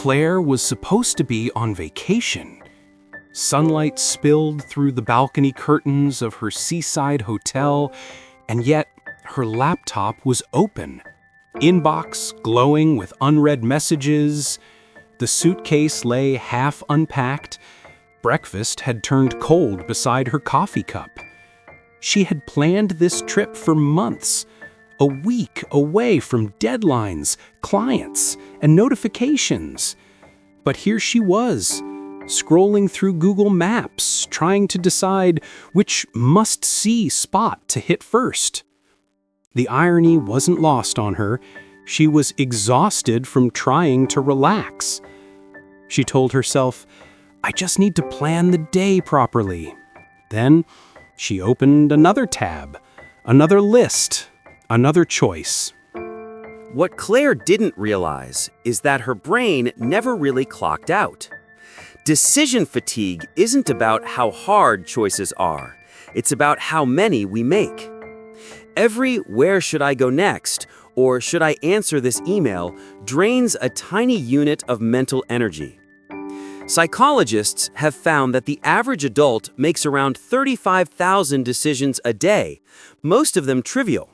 Claire was supposed to be on vacation. Sunlight spilled through the balcony curtains of her seaside hotel, and yet her laptop was open. Inbox glowing with unread messages. The suitcase lay half unpacked. Breakfast had turned cold beside her coffee cup. She had planned this trip for months, a week away from deadlines, clients, and notifications. But here she was, scrolling through Google Maps, trying to decide which must-see spot to hit first. The irony wasn't lost on her. She was exhausted from trying to relax. She told herself, "I just need to plan the day properly." Then she opened another tab, another list, another choice. What Claire didn't realize is that her brain never really clocked out. Decision fatigue isn't about how hard choices are. It's about how many we make. Every "where should I go next?" or "should I answer this email?" drains a tiny unit of mental energy. Psychologists have found that the average adult makes around 35,000 decisions a day, most of them trivial.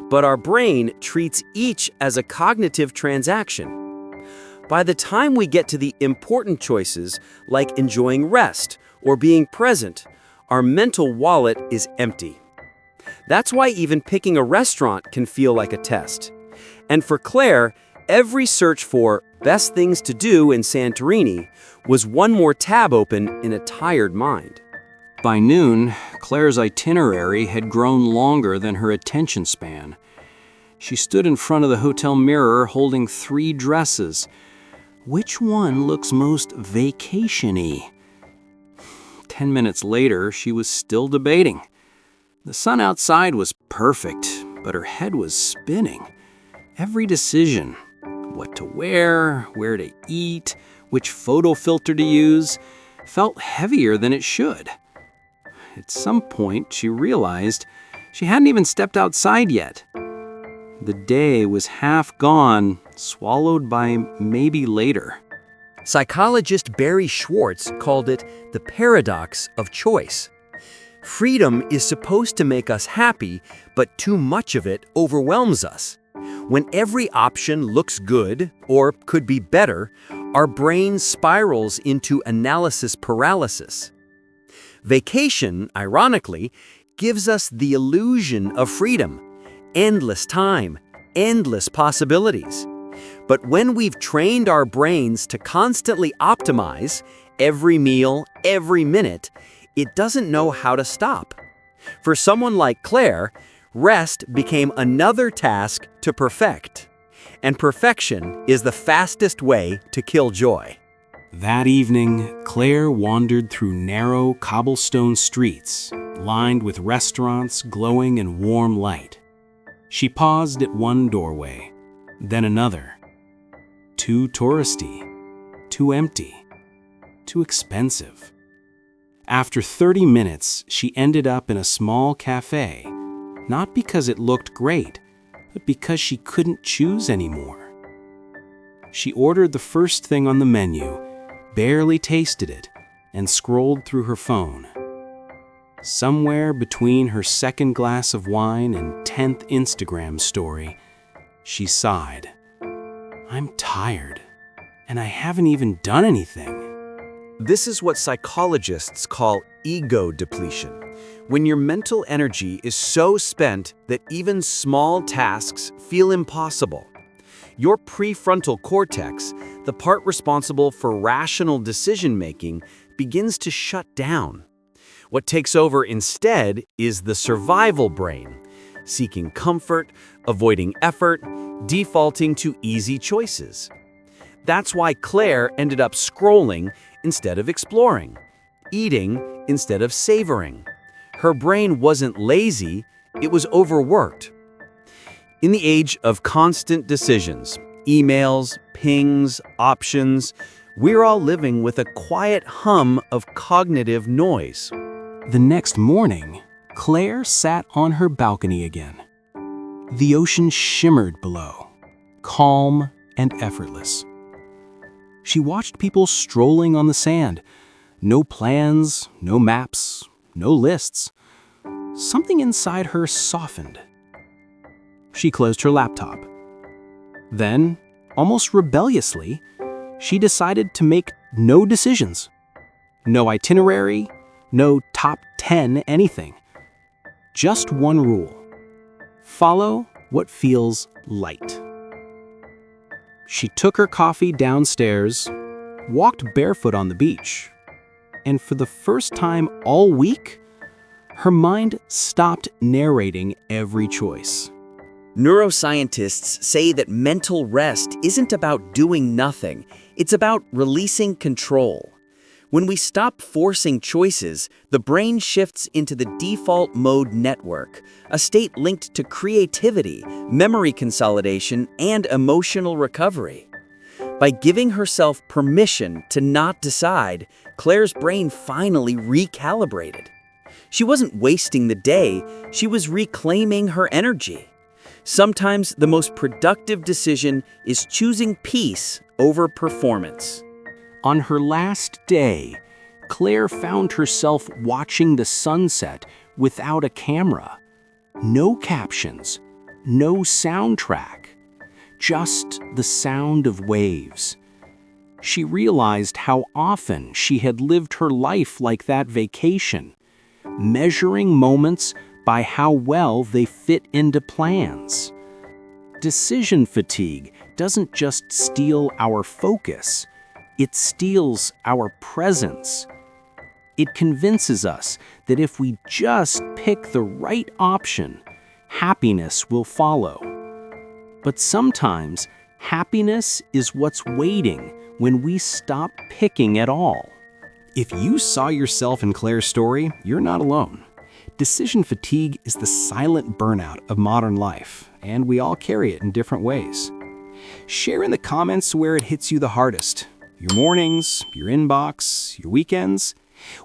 But our brain treats each as a cognitive transaction. By the time we get to the important choices, like enjoying rest or being present, our mental wallet is empty. That's why even picking a restaurant can feel like a test. And for Claire, every search for best things to do in Santorini was one more tab open in a tired mind. By noon, Claire's itinerary had grown longer than her attention span. She stood in front of the hotel mirror holding 3 dresses. Which one looks most vacation-y? 10 minutes later, she was still debating. The sun outside was perfect, but her head was spinning. Every decision, what to wear, where to eat, which photo filter to use, felt heavier than it should. At some point, she realized she hadn't even stepped outside yet. The day was half gone, swallowed by maybe later. Psychologist Barry Schwartz called it the paradox of choice. Freedom is supposed to make us happy, but too much of it overwhelms us. When every option looks good or could be better, our brain spirals into analysis paralysis. Vacation, ironically, gives us the illusion of freedom, endless time, endless possibilities. But when we've trained our brains to constantly optimize every meal, every minute, it doesn't know how to stop. For someone like Claire, rest became another task to perfect. And perfection is the fastest way to kill joy. That evening, Claire wandered through narrow cobblestone streets, lined with restaurants glowing in warm light. She paused at one doorway, then another. Too touristy, too empty, too expensive. After 30 minutes, she ended up in a small cafe, not because it looked great, but because she couldn't choose anymore. She ordered the first thing on the menu, barely tasted it, and scrolled through her phone. Somewhere between her second glass of wine and 10th Instagram story, she sighed. "I'm tired, and I haven't even done anything." This is what psychologists call ego depletion, when your mental energy is so spent that even small tasks feel impossible. Your prefrontal cortex, the part responsible for rational decision-making, begins to shut down. What takes over instead is the survival brain, seeking comfort, avoiding effort, defaulting to easy choices. That's why Claire ended up scrolling instead of exploring, eating instead of savoring. Her brain wasn't lazy, it was overworked. In the age of constant decisions, emails, pings, options, we're all living with a quiet hum of cognitive noise. The next morning, Claire sat on her balcony again. The ocean shimmered below, calm and effortless. She watched people strolling on the sand. No plans, no maps, no lists. Something inside her softened. She closed her laptop. Then, almost rebelliously, she decided to make no decisions. No itinerary, no top 10 anything. Just one rule. Follow what feels light. She took her coffee downstairs, walked barefoot on the beach, and for the first time all week, her mind stopped narrating every choice. Neuroscientists say that mental rest isn't about doing nothing, it's about releasing control. When we stop forcing choices, the brain shifts into the default mode network, a state linked to creativity, memory consolidation, and emotional recovery. By giving herself permission to not decide, Claire's brain finally recalibrated. She wasn't wasting the day, she was reclaiming her energy. Sometimes the most productive decision is choosing peace over performance. On her last day, Claire found herself watching the sunset without a camera. No captions, no soundtrack, just the sound of waves. She realized how often she had lived her life like that vacation, measuring moments by how well they fit into plans. Decision fatigue doesn't just steal our focus, it steals our presence. It convinces us that if we just pick the right option, happiness will follow. But sometimes, happiness is what's waiting when we stop picking at all. If you saw yourself in Claire's story, you're not alone. Decision fatigue is the silent burnout of modern life, and we all carry it in different ways. Share in the comments where it hits you the hardest. Your mornings, your inbox, your weekends.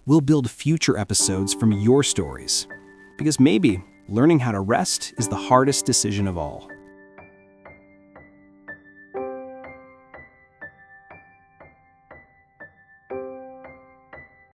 We'll build future episodes from your stories. Because maybe learning how to rest is the hardest decision of all.